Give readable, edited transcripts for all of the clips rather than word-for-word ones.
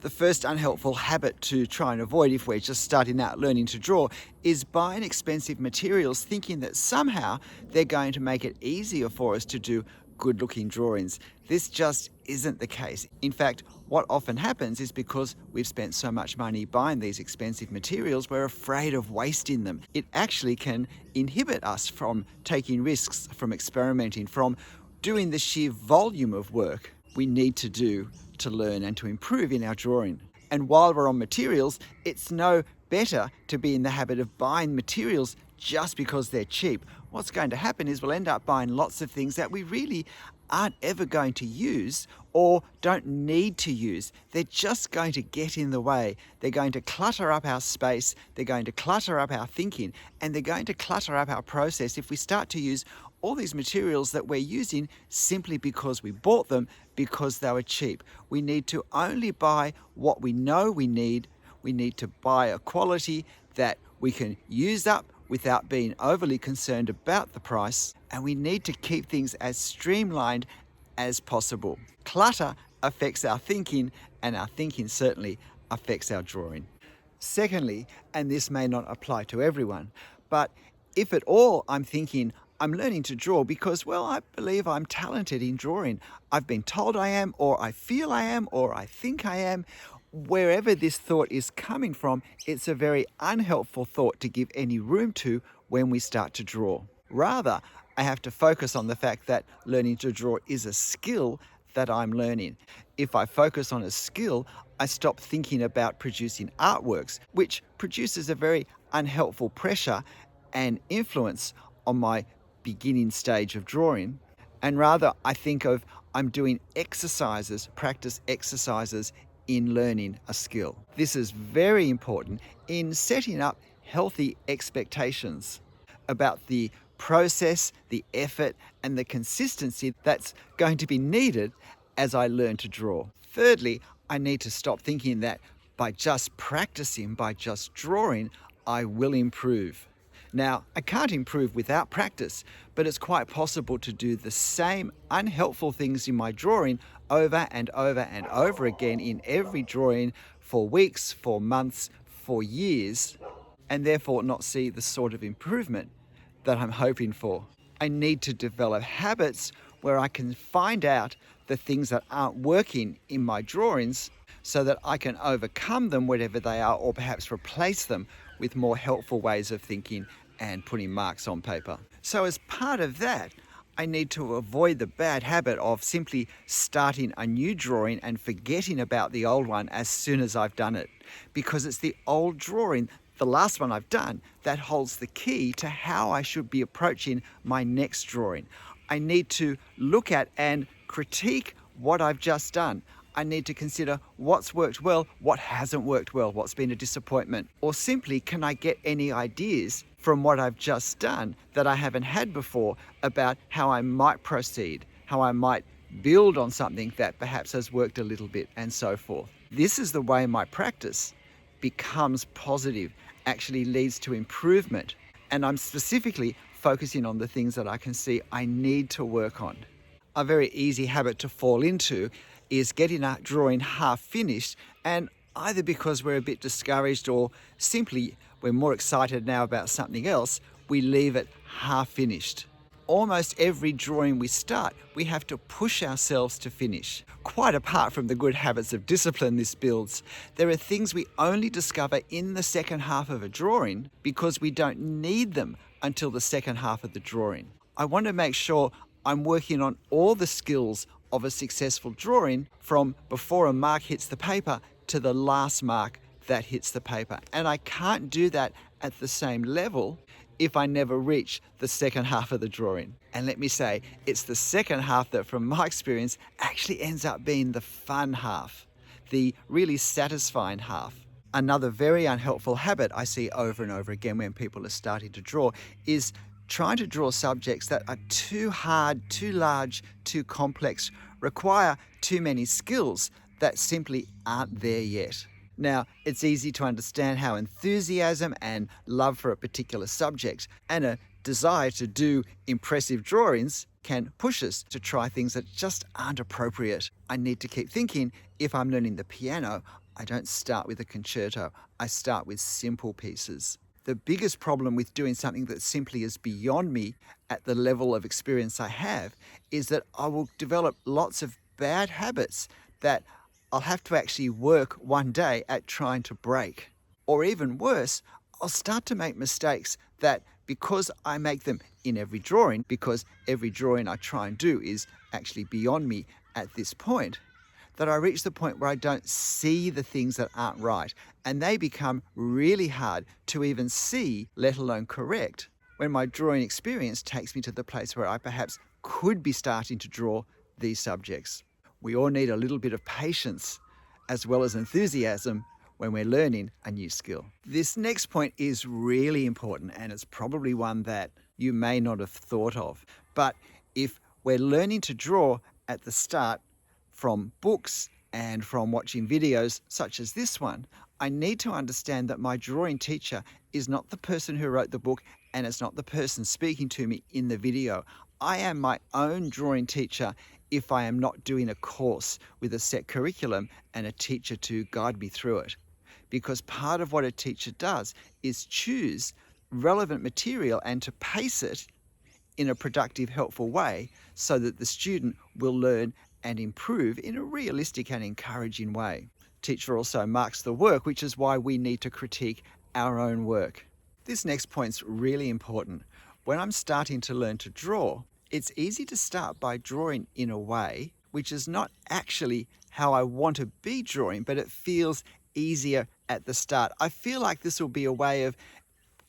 The first unhelpful habit to try and avoid if we're just starting out learning to draw is buying expensive materials thinking that somehow they're going to make it easier for us to do good-looking drawings. This just isn't the case. In fact, what often happens is because we've spent so much money buying these expensive materials, we're afraid of wasting them. It actually can inhibit us from taking risks, from experimenting, from doing the sheer volume of work we need to do to learn and to improve in our drawing. And while we're on materials, it's no better to be in the habit of buying materials just because they're cheap. What's going to happen is we'll end up buying lots of things that we really aren't ever going to use or don't need to use. They're just going to get in the way. They're going to clutter up our space, they're going to clutter up our thinking, and they're going to clutter up our process if we start to use all these materials that we're using simply because we bought them because they were cheap. We need to only buy what we know we need. We need to buy a quality that we can use up without being overly concerned about the price, and we need to keep things as streamlined as possible. Clutter affects our thinking, and our thinking certainly affects our drawing. Secondly, and this may not apply to everyone, but if at all I'm thinking I'm learning to draw because, well, I believe I'm talented in drawing. I've been told I am, or I feel I am, or I think I am. Wherever this thought is coming from, it's a very unhelpful thought to give any room to when we start to draw. Rather, I have to focus on the fact that learning to draw is a skill that I'm learning. If I focus on a skill, I stop thinking about producing artworks, which produces a very unhelpful pressure and influence on my beginning stage of drawing, and rather I think of I'm doing exercises, practice exercises in learning a skill. This is very important in setting up healthy expectations about the process, the effort, and the consistency that's going to be needed as I learn to draw. Thirdly, I need to stop thinking that by just practicing, by just drawing, I will improve. Now, I can't improve without practice, but it's quite possible to do the same unhelpful things in my drawing over and over and over again in every drawing for weeks, for months, for years, and therefore not see the sort of improvement that I'm hoping for. I need to develop habits where I can find out the things that aren't working in my drawings so that I can overcome them, whatever they are, or perhaps replace them with more helpful ways of thinking and putting marks on paper. So as part of that, I need to avoid the bad habit of simply starting a new drawing and forgetting about the old one as soon as I've done it, because it's the old drawing, the last one I've done, that holds the key to how I should be approaching my next drawing. I need to look at and critique what I've just done. I need to consider what's worked well, what hasn't worked well, what's been a disappointment. Or simply, can I get any ideas from what I've just done that I haven't had before about how I might proceed, how I might build on something that perhaps has worked a little bit, and so forth. This is the way my practice becomes positive, actually leads to improvement, and I'm specifically focusing on the things that I can see I need to work on. A very easy habit to fall into is getting a drawing half finished, and either because we're a bit discouraged or simply we're more excited now about something else, we leave it half finished. Almost every drawing we start, we have to push ourselves to finish. Quite apart from the good habits of discipline this builds, there are things we only discover in the second half of a drawing because we don't need them until the second half of the drawing. I want to make sure I'm working on all the skills of a successful drawing from before a mark hits the paper to the last mark that hits the paper. And I can't do that at the same level if I never reach the second half of the drawing. And let me say, it's the second half that, from my experience, actually ends up being the fun half, the really satisfying half. Another very unhelpful habit I see over and over again when people are starting to draw is trying to draw subjects that are too hard, too large, too complex, require too many skills that simply aren't there yet. Now, it's easy to understand how enthusiasm and love for a particular subject and a desire to do impressive drawings can push us to try things that just aren't appropriate. I need to keep thinking, if I'm learning the piano, I don't start with a concerto. I start with simple pieces. The biggest problem with doing something that simply is beyond me at the level of experience I have is that I will develop lots of bad habits that I'll have to actually work one day at trying to break. Or even worse, I'll start to make mistakes that because I make them in every drawing, because every drawing I try and do is actually beyond me at this point, that I reach the point where I don't see the things that aren't right, and they become really hard to even see, let alone correct, when my drawing experience takes me to the place where I perhaps could be starting to draw these subjects. We all need a little bit of patience as well as enthusiasm when we're learning a new skill. This next point is really important, and it's probably one that you may not have thought of. But if we're learning to draw at the start from books and from watching videos such as this one, I need to understand that my drawing teacher is not the person who wrote the book, and it's not the person speaking to me in the video. I am my own drawing teacher if I am not doing a course with a set curriculum and a teacher to guide me through it. Because part of what a teacher does is choose relevant material and to pace it in a productive, helpful way so that the student will learn and improve in a realistic and encouraging way. Teacher also marks the work, which is why we need to critique our own work. This next point's really important. When I'm starting to learn to draw, it's easy to start by drawing in a way which is not actually how I want to be drawing, but it feels easier at the start. I feel like this will be a way of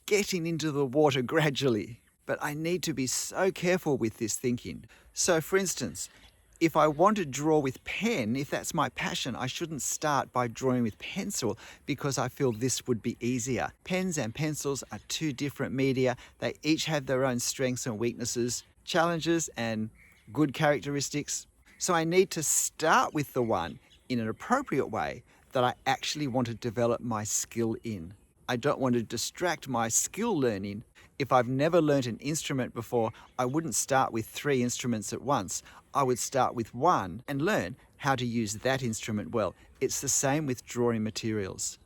getting into the water gradually, but I need to be so careful with this thinking. So for instance, if I want to draw with pen, if that's my passion, I shouldn't start by drawing with pencil because I feel this would be easier. Pens and pencils are two different media. They each have their own strengths and weaknesses, challenges and good characteristics. So I need to start with the one in an appropriate way that I actually want to develop my skill in. I don't want to distract my skill learning. If I've never learnt an instrument before, I wouldn't start with 3 instruments at once. I would start with one and learn how to use that instrument well. It's the same with drawing materials.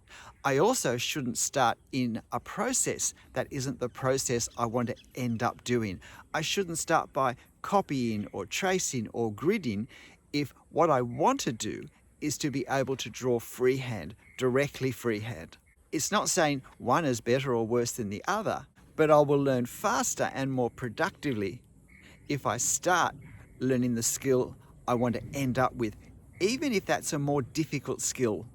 I also shouldn't start in a process that isn't the process I want to end up doing. I shouldn't start by copying or tracing or gridding if what I want to do is to be able to draw freehand, directly freehand. It's not saying one is better or worse than the other, but I will learn faster and more productively if I start learning the skill I want to end up with, even if that's a more difficult skill.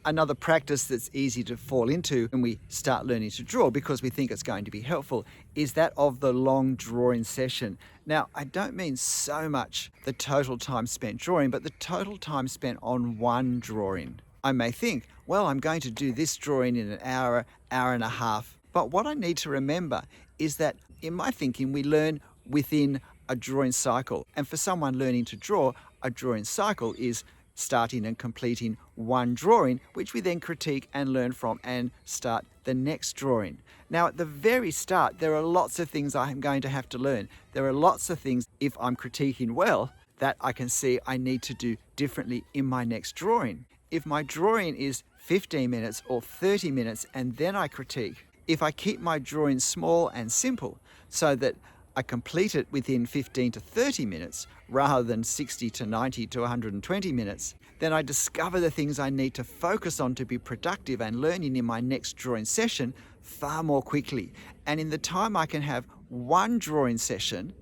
Another practice that's easy to fall into when we start learning to draw because we think it's going to be helpful is that of the long drawing session. Now, I don't mean so much the total time spent drawing, but the total time spent on one drawing. I may think, well, I'm going to do this drawing in an hour, hour and a half. But what I need to remember is that in my thinking, we learn within a drawing cycle. And for someone learning to draw, a drawing cycle is starting and completing one drawing, which we then critique and learn from and start the next drawing. Now, at the very start, there are lots of things I'm going to have to learn. There are lots of things, if I'm critiquing well, that I can see I need to do differently in my next drawing. If my drawing is 15 minutes or 30 minutes and then I critique, if I keep my drawing small and simple so that I complete it within 15 to 30 minutes rather than 60 to 90 to 120 minutes, then I discover the things I need to focus on to be productive and learning in my next drawing session far more quickly. And in the time I can have one drawing session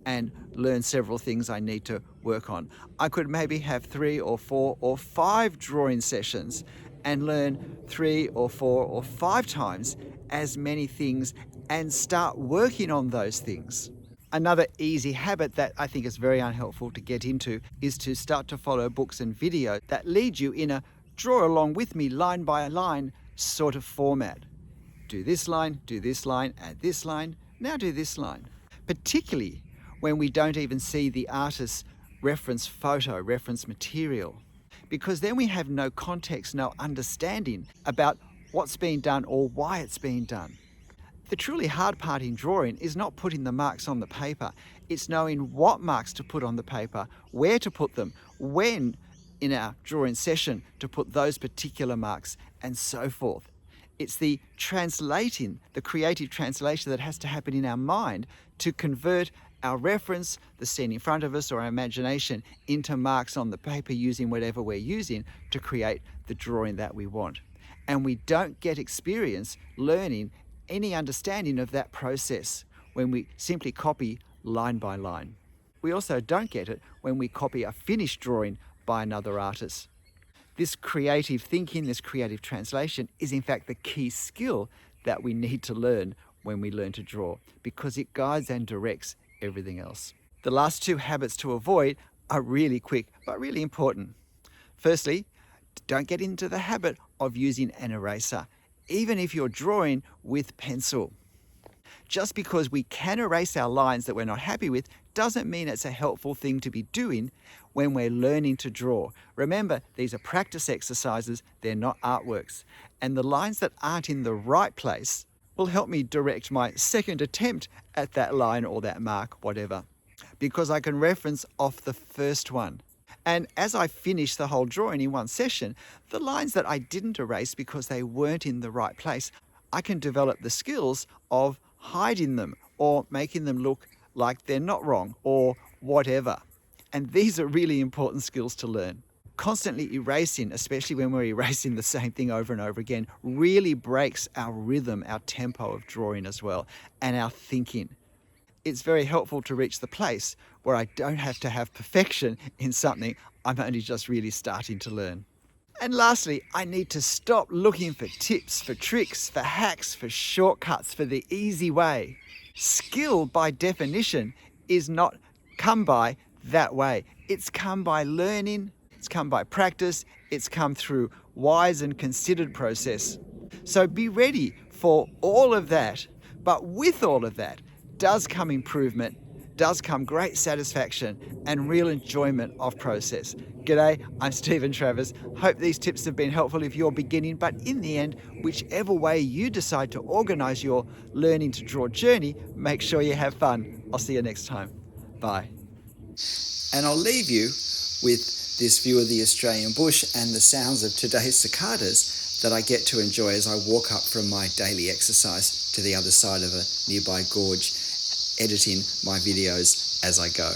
and learn several things I need to work on, I could maybe have 3 or 4 or 5 drawing sessions and learn 3 or 4 or 5 times as many things and start working on those things. Another easy habit that I think is very unhelpful to get into is to start to follow books and video that lead you in a draw along with me line by line sort of format. Do this line, add this line, now do this line. Particularly when we don't even see the artist's reference photo, reference material. Because then we have no context, no understanding about what's being done or why it's being done. The truly hard part in drawing is not putting the marks on the paper. It's knowing what marks to put on the paper, where to put them, when, in our drawing session to put those particular marks and so forth. It's the translating, the creative translation that has to happen in our mind to convert our reference, the scene in front of us, or our imagination into marks on the paper using whatever we're using to create the drawing that we want. And we don't get experience learning any understanding of that process when we simply copy line by line. We also don't get it when we copy a finished drawing by another artist. This creative thinking, this creative translation is in fact the key skill that we need to learn when we learn to draw, because it guides and directs everything else. The last two habits to avoid are really quick but really important. Firstly, don't get into the habit of using an eraser, even if you're drawing with pencil. Just because we can erase our lines that we're not happy with doesn't mean it's a helpful thing to be doing when we're learning to draw. Remember, these are practice exercises, they're not artworks. And the lines that aren't in the right place will help me direct my second attempt at that line or that mark, whatever, because I can reference off the first one. And as I finish the whole drawing in one session, the lines that I didn't erase because they weren't in the right place, I can develop the skills of hiding them or making them look like they're not wrong or whatever. And these are really important skills to learn. Constantly erasing, especially when we're erasing the same thing over and over again, really breaks our rhythm, our tempo of drawing as well, and our thinking. It's very helpful to reach the place where I don't have to have perfection in something I'm only just really starting to learn. And lastly, I need to stop looking for tips, for tricks, for hacks, for shortcuts, for the easy way. Skill, by definition, is not come by that way. It's come by learning, it's come by practice, it's come through wise and considered process. So be ready for all of that, but with all of that does come improvement, does come great satisfaction and real enjoyment of process. G'day, I'm Stephen Travers. Hope these tips have been helpful if you're beginning, but in the end, whichever way you decide to organise your learning to draw journey, make sure you have fun. I'll see you next time. Bye. And I'll leave you with this view of the Australian bush and the sounds of today's cicadas that I get to enjoy as I walk up from my daily exercise to the other side of a nearby gorge, editing my videos as I go.